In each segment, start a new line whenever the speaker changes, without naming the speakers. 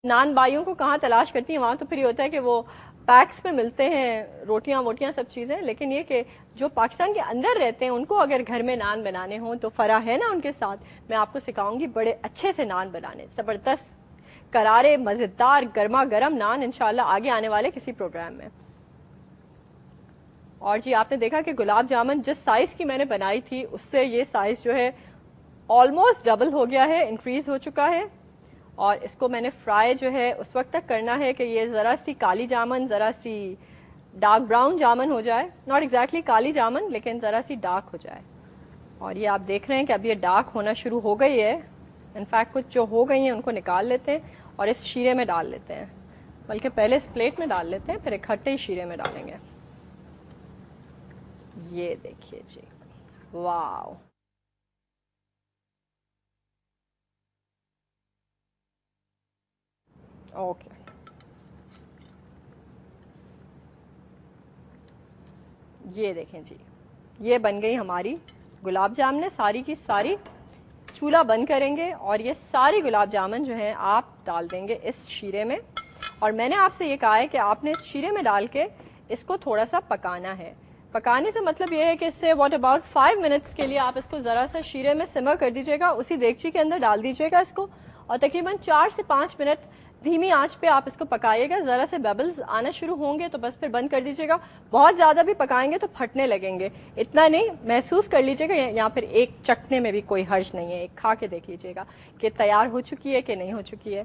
نان بھائیوں کو کہاں تلاش کرتی ہیں, وہاں تو پھر یہ ہوتا ہے کہ وہ پیکس میں ملتے ہیں, روٹیاں ووٹیاں سب چیزیں. لیکن یہ کہ جو پاکستان کے اندر رہتے ہیں ان کو اگر گھر میں نان بنانے ہوں تو فرا ہے نا ان کے ساتھ, میں آپ کو سکھاؤں گی بڑے اچھے سے نان بنانے, زبردست کرارے مزیدار گرما گرم نان انشاءاللہ آگے آنے والے کسی پروگرام میں. اور جی آپ نے دیکھا کہ گلاب جامن جس سائز کی میں نے بنائی تھی اس سے یہ سائز جو ہے آلموسٹ ڈبل ہو گیا ہے, انکریز ہو چکا ہے. اور اس کو میں نے فرائی جو ہے اس وقت تک کرنا ہے کہ یہ ذرا سی کالی جامن, ذرا سی ڈارک براؤن جامن ہو جائے, ناٹ ایگزیکٹلی کالی جامن لیکن ذرا سی ڈارک ہو جائے. اور یہ آپ دیکھ رہے ہیں کہ اب یہ ڈارک ہونا شروع ہو گئی ہے. انفیکٹ کچھ جو ہو گئی ہیں ان کو نکال لیتے ہیں اور اس شیرے میں ڈال لیتے ہیں, بلکہ پہلے اس پلیٹ میں ڈال لیتے ہیں پھر اکٹھے ہی شیرے میں ڈالیں گے. یہ دیکھیے جی, واو, اوکے. یہ دیکھیں جی, یہ بن گئی ہماری گلاب جامن. ساری کی ساری چولہا بند کریں گے اور یہ ساری گلاب جامن جو ہیں آپ ڈال دیں گے اس شیرے میں. اور میں نے آپ سے یہ کہا ہے کہ آپ نے اس شیرے میں ڈال کے اس کو تھوڑا سا پکانا ہے. پکانے سے مطلب یہ ہے کہ اس سے واٹ اباؤٹ 5 منٹس کے لیے آپ اس کو ذرا سا شیرے میں سمر کر دیجیے گا, اسی دیگچی کے اندر ڈال دیجیے گا اس کو, اور تقریباً 4 سے 5 منٹ دھیمی آنچ پہ آپ اس کو پکائیے گا. ذرا سے ببلز آنا شروع ہوں گے تو بس پھر بند کر دیجیے گا. بہت زیادہ بھی پکائیں گے تو پھٹنے لگیں گے, اتنا نہیں, محسوس کر لیجیے گا. یا پھر ایک چکھنے میں بھی کوئی حرج نہیں ہے, ایک کھا کے دیکھ لیجیے گا کہ تیار ہو چکی ہے کہ نہیں ہو چکی ہے.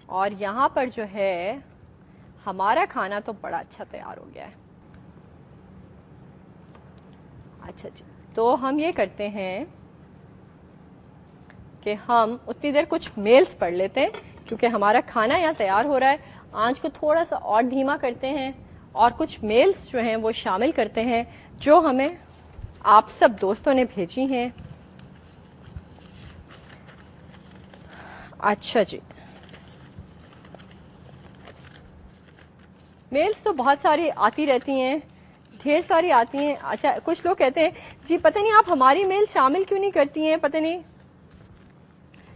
اور یہاں پر جو ہے ہمارا کھانا تو بڑا اچھا تیار ہو گیا ہے. اچھا جی, تو ہم یہ کرتے ہیں کہ ہم اتنی دیر کچھ میلز پڑھ لیتے ہیں کیونکہ ہمارا کھانا یہاں تیار ہو رہا ہے. آنچ کو تھوڑا سا اور دھیما کرتے ہیں اور کچھ میلز جو ہیں وہ شامل کرتے ہیں جو ہمیں آپ سب دوستوں نے بھیجی ہیں. اچھا جی, میلز تو بہت ساری آتی رہتی ہیں, ڈھیر ساری آتی ہیں. اچھا, کچھ لوگ کہتے ہیں جی پتہ نہیں آپ ہماری میل شامل کیوں نہیں کرتی ہیں, پتہ نہیں.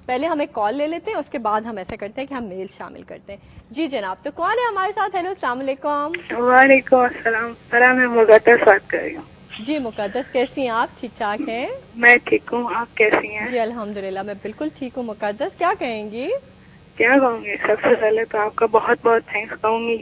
پہلے ہم ایک کال لے لیتے ہیں, اس کے بعد ہم ایسا کرتے ہیں کہ ہم میل شامل کرتے ہیں. جی جناب, تو کون ہے ہمارے ساتھ؟ ہیلو, السلام علیکم.
وعلیکم السلام. میں مقدس بات کر رہی ہوں.
جی مقدس, کیسی ہیں آپ؟ ٹھیک ٹھاک ہیں؟
میں ٹھیک ہوں, آپ کیسی ہیں؟
جی الحمدللہ میں بالکل ٹھیک ہوں. مقدس کیا کہیں گی؟
کیا کہوں گی, سب سے پہلے تو آپ کا بہت بہت تھینکس کہوں گی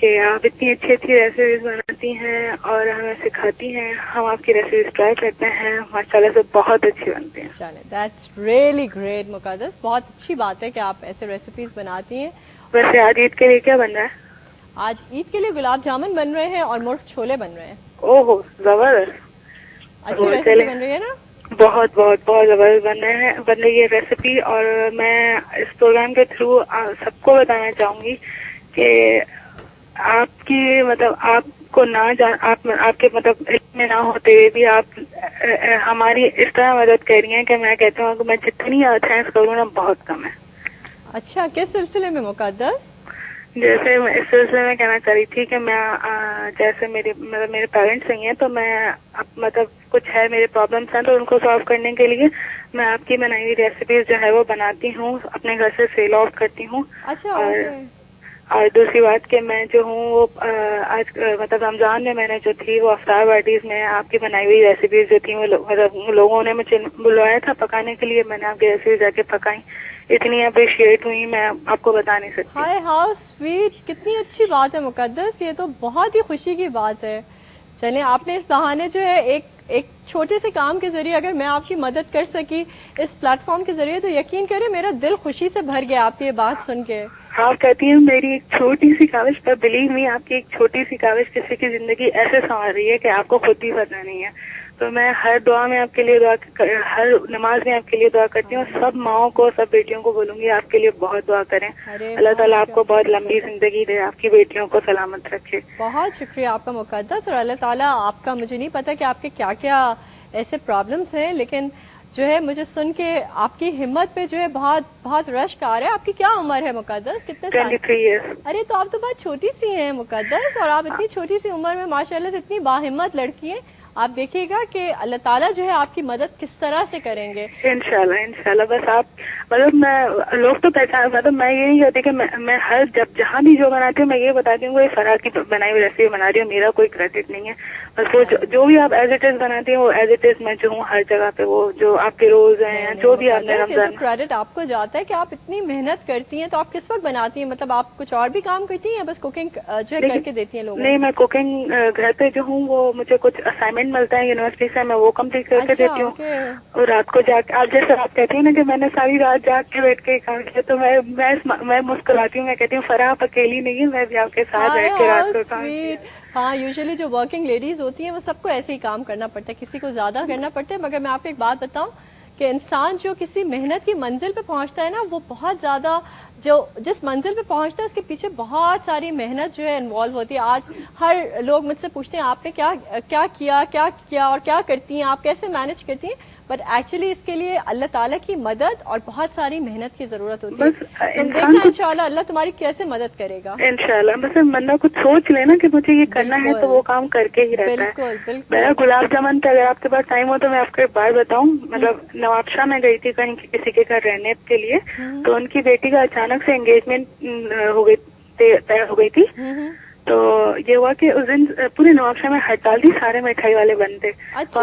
کہ آپ اتنی اچھی اچھی ریسیپیز بناتی ہیں اور ہمیں سکھاتی ہیں. ہم آپ کی ریسیپیز ٹرائی کرتے ہیں, ماشاءاللہ سے بہت اچھی بنتی ہیں.
چلیں, دیٹس ریئلی گریٹ مقدس, بہت اچھی بات ہے کہ آپ ایسے ریسیپیز بناتی ہیں.
ویسے آج عید کے لیے کیا بن رہا ہے؟
آج عید کے لیے گلاب جامن بن رہے ہیں اور مرغ چھولے بن رہے ہیں.
اوہ زبردست,
اچھی ریسیپی بن رہی ہے نا؟
بہت بہت بہت زبردست بن رہی ہے ریسیپی. اور میں اس پروگرام کے تھرو سب کو بتانا چاہوں گی کہ آپ کی مطلب آپ کو نہ آپ کے مطلب علم میں نہ ہوتے ہوئے بھی آپ ہماری اس طرح مدد کر رہی ہیں کہ میں کہتا ہوں کہ میں جتنی تھینکس کروں نا بہت کم ہے.
اچھا, کس سلسلے میں مقدس؟
جیسے اس سلسلے میں کہنا چاہ رہی تھی کہ میں جیسے میرے پیرنٹس نہیں ہیں تو میں مطلب کچھ ہے میرے پرابلمس ہیں تو ان کو سالو کرنے کے لیے میں آپ کی بنائی ہوئی ریسیپیز جو ہے وہ بناتی ہوں, اپنے گھر سے سیل آؤٹ کرتی ہوں.
اچھا, اوکے.
اور دوسری بات کہ میں جو ہوں وہ آج مطلب رمضان میں نے جو تھی وہ افطار پارٹیز میں آپ کی بنائی ہوئی ریسیپیز جو تھی مطلب لوگوں نے مجھے بلوایا تھا پکانے کے لیے, میں نے آپ کی ریسیپیز جا کے پکائی, اتنی اپریشیٹ ہوئی میں آپ کو بتا نہیں سکتی.
ہائے ہاؤ سویٹ, کتنی اچھی بات ہے مقدس, یہ تو بہت ہی خوشی کی بات ہے. چلیں, آپ نے اس بہانے جو ہے ایک چھوٹے سے کام کے ذریعے اگر میں آپ کی مدد کر سکی اس پلیٹ فارم کے ذریعے تو یقین کریں میرا دل خوشی سے بھر گیا آپ کی یہ بات سن کے.
آپ کہتی ہیں میری ایک چھوٹی سی کاوش, پر بلیو می آپ کی ایک چھوٹی سی کاوش کسی کی زندگی ایسے سنوار رہی ہے کہ آپ کو خود بھی پتہ نہیں ہے. تو میں ہر دعا میں آپ کے لیے ہر نماز میں آپ کے لیے دعا کرتی ہوں. سب ماؤں کو, سب بیٹیوں کو بولوں گی آپ کے لیے بہت دعا کریں. اللہ تعالیٰ آپ کو بہت لمبی زندگی دے, آپ کی بیٹیوں کو سلامت رکھے.
بہت شکریہ آپ کا مقدس, اور اللہ تعالیٰ آپ کا, مجھے نہیں پتا کہ آپ کے کیا کیا ایسے پرابلمس ہیں لیکن جو ہے مجھے سن کے آپ کی ہمت پہ جو ہے بہت بہت رشک آ رہا ہے. آپ کی کیا عمر ہے مقدس, کتنے سال؟
23 ایئرس.
ارے تو آپ تو بہت چھوٹی سی ہیں مقدس, اور آپ اتنی چھوٹی سی عمر میں ماشاءاللہ سے اتنی باہمت لڑکی ہیں. آپ دیکھیے گا کہ اللہ تعالیٰ جو ہے آپ کی مدد کس طرح سے کریں گے.
انشاءاللہ. بس آپ مطلب میں لوگ تو پہچان, مطلب میں یہ نہیں کہتی کہ میں ہر جہاں بھی جو بناتی ہوں میں یہ بتاتی ہوں کہ فرح کی بنائی ہوئی ریسیپی بنا رہی ہوں, میرا کوئی کریڈٹ نہیں ہے. بس وہ جو بھی آپ ایز اٹ از بناتی ہیں وہ ایز اٹ از میں جو ہوں ہر جگہ پہ, وہ جو آپ کے روز ہیں جو بھی آپ نے رمضان.
کریڈٹ آپ کو جاتا ہے کہ آپ اتنی محنت کرتی ہیں, تو آپ کس وقت بناتی ہیں؟ مطلب آپ کچھ اور بھی کام کرتی ہیں یا بس کوکنگ جو ہے کر کے دیتی ہیں لوگوں کو؟
نہیں, میں کوکنگ گھر پہ جو ہوں وہ مجھے کچھ اسائنمنٹ ملتا ہے یونیورسٹی سے, میں وہ کمپلیٹ کر کے دیتی ہوں. اور رات کو جا کے آپ جیسے آپ کہتی ہیں نا کہ میں نے ساری رات جاگ کے بیٹھ کے کام کیا, تو میں مسکراتی ہوں, میں کہتی ہوں فرح آپ اکیلی نہیں ہے, میں بھی آپ کے ساتھ بیٹھ کے رات کو کام کیا.
ہاں, یوزلی جو ورکنگ لیڈیز ہوتی ہیں وہ سب کو ایسے ہی کام کرنا پڑتا ہے, کسی کو زیادہ کرنا پڑتا ہے. مگر میں آپ کو ایک بات بتاؤں کہ انسان جو کسی محنت کی منزل پہ پہنچتا ہے نا, وہ بہت زیادہ جس منزل پہ پہنچتا ہے اس کے پیچھے بہت ساری محنت جو ہے انوالو ہوتی ہے. آج ہر لوگ مجھ سے پوچھتے ہیں آپ نے کیا کیا اور کیا کرتی ہیں, آپ کیسے مینج کرتی ہیں, بٹ ایکچولی اس کے لیے اللہ تعالیٰ کی مدد اور بہت ساری محنت کی ضرورت ہوتی ہے. تم دیکھنا انشاءاللہ اللہ تمہاری کیسے مدد کرے گا.
انشاءاللہ. بس بندہ کچھ سوچ لے نا کہ مجھے یہ کرنا ہے تو وہ کام کر کے ہی رہتا ہے.
بالکل.
میرا گلاب جامن تھا, اگر آپ کے پاس ٹائم ہو تو میں آپ کو ایک بات بتاؤں. مطلب نواب شاہ میں گئی تھی کہیں کسی کے گھر رہنے کے لیے, تو ان کی بیٹی کا اچانک سے انگیجمنٹ طے ہو گئی تھی. تو یہ ہوا کہ اس دن پورے نواب شاہ میں ہڑتال تھی, سارے مٹھائی والے بند تھے. تو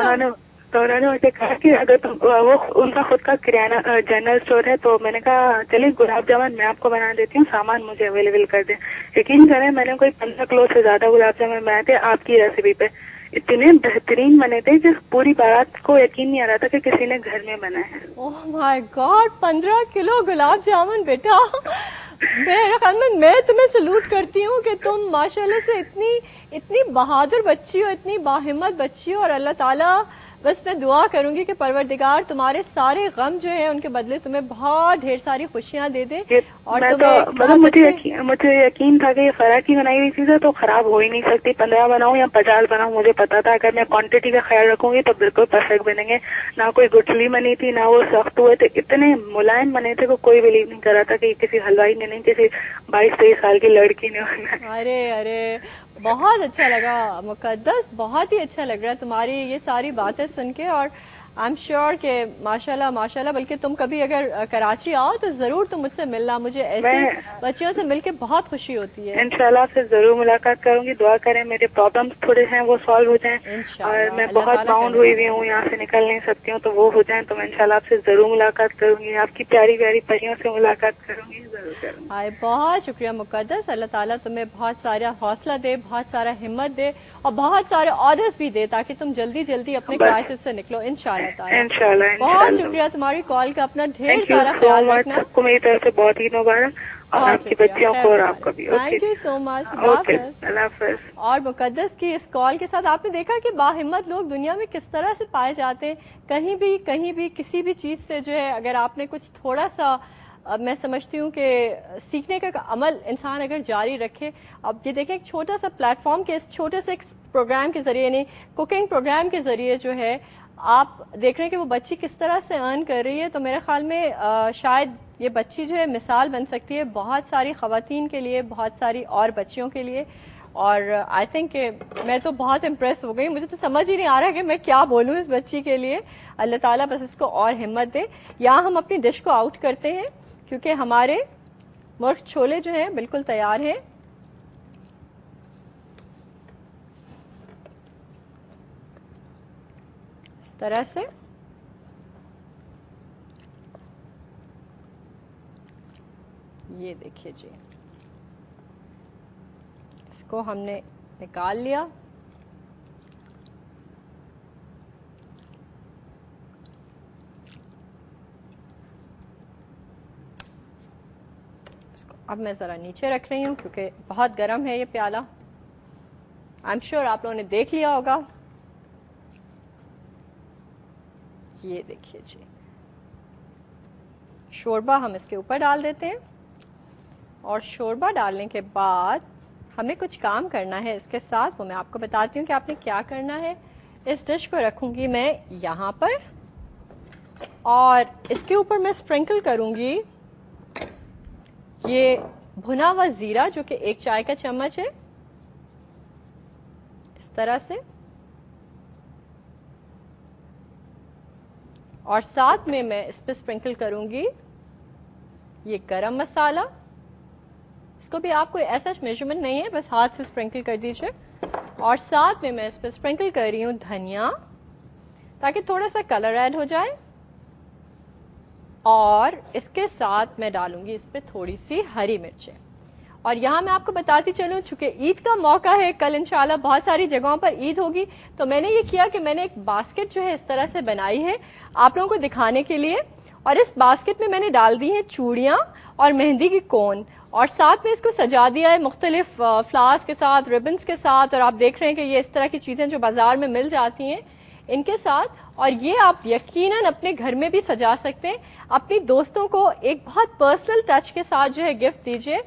انہوں نے مجھے کہا کہ اگر وہ ان کا خود کا کرانہ جنرل اسٹور ہے, تو میں نے کہا چلیے گلاب جامن میں آپ کو بنا دیتی ہوں, سامان مجھے اویلیبل کر دیں. یقین کریں میں نے کوئی 15 کلو سے زیادہ گلاب جامن بنائے تھے آپ کی ریسیپی پہ. اتنے بہترین بنے تھے کہ پوری بارات کو یقین نہیں آ رہا تھا کہ کسی نے گھر میں بنائے ہیں.
اوہ مائی گاڈ, 15 کلو گلاب جامن بیٹا. میرے خیال میں تمہیں سلوٹ کرتی ہوں کہ تم ماشاءاللہ سے اتنی بہادر بچی ہو, اتنی باہمت بچی ہو. اور اللہ تعالیٰ بس میں دعا کروں گی کہ پروردگار تمہارے سارے غم جو ہیں ان کے بدلے تمہیں بہت ڈھیر ساری خوشیاں دے دے. اور
مجھے یقین تھا کہ یہ فرح کی بنائی ہوئی چیز ہے تو خراب ہو ہی نہیں سکتی. 15 بناؤں یا 50 بناؤں, مجھے پتا تھا اگر میں کوانٹٹی کا خیال رکھوں گی تو بالکل پرفیکٹ بنیں گے. نہ کوئی گٹھلی بنی تھی, نہ وہ سخت ہوئے تھے, اتنے ملائم بنے تھے کہ کوئی بلیو نہیں کر رہا تھا کہ کسی حلوائی نے نہیں, کسی 22-23 سال کی لڑکی نے بنایا.
ارے بہت اچھا لگا مقدس, بہت ہی اچھا لگ رہا ہے تمہاری یہ ساری باتیں سن کے. اور آئی ایم شیور کہ ماشاءاللہ بلکہ تم کبھی اگر کراچی آؤ تو ضرور تم مجھ سے ملنا, مجھے ایسی بچیوں سے مل کے بہت خوشی ہوتی ہے.
انشاءاللہ آپ سے ضرور ملاقات کروں گی. دعا کریں میرے پرابلمس تھوڑے ہیں وہ سالو ہو جائیں, اور میں بہت باؤنڈ ہوئی ہوئی ہوں, یہاں سے نکل نہیں سکتی ہوں, تو وہ ہو جائیں تو میں انشاءاللہ آپ سے ضرور ملاقات کروں گی, آپ کی پیاری پیاری پریوں سے ملاقات کروں گی, ضرور کروں گی.
بہت شکریہ مقدس, اللہ تعالیٰ تمہیں بہت سارا حوصلہ دے, بہت سارا ہمت دے, اور بہت سارے آرڈرز بھی دے تاکہ تم جلدی اپنے کرائسس سے نکلو انشاءاللہ تعالیٰ. بہت شکریہ تمہاری کال کا, اپنا ڈھیر سارا خیال رکھنا.
سب کو میری طرف سے بہت عید مبارک, اور آپ کی بچیوں کو اور آپ کو بھی.
تھینک یو سو مچ.
اللہ حافظ.
اور مقدس کی اس کال کے ساتھ آپ نے دیکھا کہ باہمت لوگ دنیا میں کس طرح سے پائے جاتے ہیں. کہیں بھی کسی بھی چیز سے جو ہے اگر آپ نے کچھ تھوڑا سا, میں سمجھتی ہوں کہ سیکھنے کا عمل انسان اگر جاری رکھے. اب یہ دیکھیں ایک چھوٹا سا پلیٹ فارم کے اس چھوٹے سے پروگرام کے ذریعے, یعنی کوکنگ پروگرام کے ذریعے جو ہے آپ دیکھ رہے ہیں کہ وہ بچی کس طرح سے ارن کر رہی ہے. تو میرے خیال میں شاید یہ بچی جو ہے مثال بن سکتی ہے بہت ساری خواتین کے لیے, بہت ساری اور بچیوں کے لیے. اور آئی تھنک کہ میں تو بہت امپریس ہو گئی, مجھے تو سمجھ ہی نہیں آ رہا کہ میں کیا بولوں اس بچی کے لیے. اللہ تعالیٰ بس اس کو اور ہمت دے. یہاں ہم اپنی ڈش کو آؤٹ کرتے ہیں کیونکہ ہمارے مرغ چھولے جو ہیں بالکل تیار ہیں. اس طرح سے یہ دیکھیے جی, اس کو ہم نے نکال لیا. اب میں ذرا نیچے رکھ رہی ہوں کیونکہ بہت گرم ہے یہ پیالہ. آئی ایم شیور آپ لوگوں نے دیکھ لیا ہوگا. یہ دیکھیے جی, شوربہ ہم اس کے اوپر ڈال دیتے ہیں, اور شوربہ ڈالنے کے بعد ہمیں کچھ کام کرنا ہے اس کے ساتھ, وہ میں آپ کو بتاتی ہوں کہ آپ نے کیا کرنا ہے. اس ڈش کو رکھوں گی میں یہاں پر, اور اس کے اوپر میں اسپرنکل کروں گی یہ بھنا ہوا زیرہ جو کہ 1 چائے کا چمچ ہے, اس طرح سے. اور ساتھ میں میں اس پہ اسپرنکل کروں گی یہ گرم مسالہ. اس کو بھی آپ کو ایسا میجرمنٹ نہیں ہے, بس ہاتھ سے اسپرنکل کر دیجیے. اور ساتھ میں میں اس پہ اسپرنکل کر رہی ہوں دھنیا, تاکہ تھوڑا سا کلر ایڈ ہو جائے. اور اس کے ساتھ میں ڈالوں گی اس پہ تھوڑی سی ہری مرچیں. اور یہاں میں آپ کو بتاتی چلوں, چونکہ عید کا موقع ہے, کل انشاءاللہ بہت ساری جگہوں پر عید ہوگی, تو میں نے یہ کیا کہ میں نے ایک باسکٹ جو ہے اس طرح سے بنائی ہے آپ لوگوں کو دکھانے کے لیے. اور اس باسکٹ میں نے ڈال دی ہیں چوڑیاں اور مہندی کی کون, اور ساتھ میں اس کو سجا دیا ہے مختلف فلاورز کے ساتھ, ریبنس کے ساتھ. اور آپ دیکھ رہے ہیں کہ یہ اس طرح کی چیزیں جو بازار میں مل جاتی ہیں ان کے ساتھ. اور یہ آپ یقیناً اپنے گھر میں بھی سجا سکتے ہیں. اپنی دوستوں کو ایک بہت پرسنل ٹچ کے ساتھ جو ہے گفٹ دیجیے,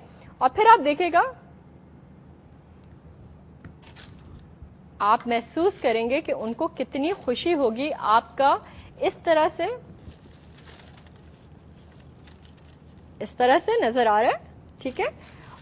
اور پھر آپ دیکھیں گا آپ محسوس کریں گے کہ ان کو کتنی خوشی ہوگی آپ کا اس طرح سے نظر آ رہا ہے. ٹھیک ہے,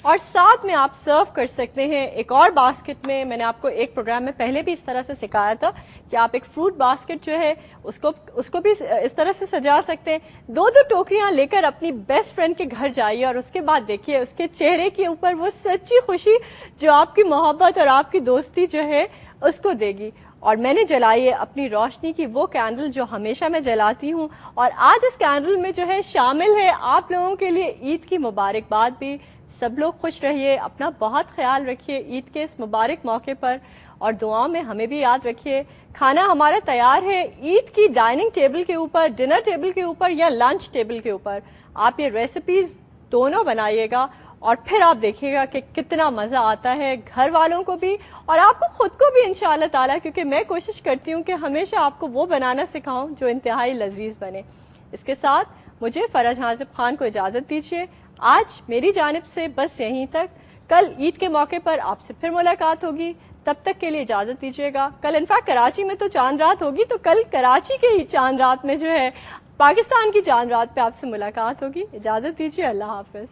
اور ساتھ میں آپ سرو کر سکتے ہیں ایک اور باسکٹ میں نے آپ کو ایک پروگرام میں پہلے بھی اس طرح سے سکھایا تھا کہ آپ ایک فروٹ باسکٹ جو ہے اس کو بھی اس طرح سے سجا سکتے ہیں. 2 ٹوکریاں لے کر اپنی بیسٹ فرینڈ کے گھر جائیے, اور اس کے بعد دیکھیے اس کے چہرے کے اوپر وہ سچی خوشی جو آپ کی محبت اور آپ کی دوستی جو ہے اس کو دے گی. اور میں نے جلائی ہے اپنی روشنی کی وہ کینڈل جو ہمیشہ میں جلاتی ہوں, اور آج اس کینڈل میں جو ہے شامل ہے آپ لوگوں کے لیے عید کی مبارکباد بھی. سب لوگ خوش رہیے, اپنا بہت خیال رکھیے عید کے اس مبارک موقع پر, اور دعاؤں میں ہمیں بھی یاد رکھیے. کھانا ہمارا تیار ہے عید کی ڈائننگ ٹیبل کے اوپر, ڈنر ٹیبل کے اوپر یا لنچ ٹیبل کے اوپر. آپ یہ ریسیپیز دونوں بنائیے گا, اور پھر آپ دیکھیے گا کہ کتنا مزہ آتا ہے گھر والوں کو بھی اور آپ کو خود کو بھی انشاءاللہ تعالیٰ, کیونکہ میں کوشش کرتی ہوں کہ ہمیشہ آپ کو وہ بنانا سکھاؤں جو انتہائی لذیذ بنے. اس کے ساتھ مجھے فرج حاذب خان کو اجازت دیجیے. آج میری جانب سے بس یہیں تک. کل عید کے موقع پر آپ سے پھر ملاقات ہوگی, تب تک کے لیے اجازت دیجیے گا. کل انفیکٹ کراچی میں تو چاند رات ہوگی, تو کل کراچی کے چاند رات میں جو ہے پاکستان کی چاند رات پہ آپ سے ملاقات ہوگی. اجازت دیجیے, اللہ حافظ.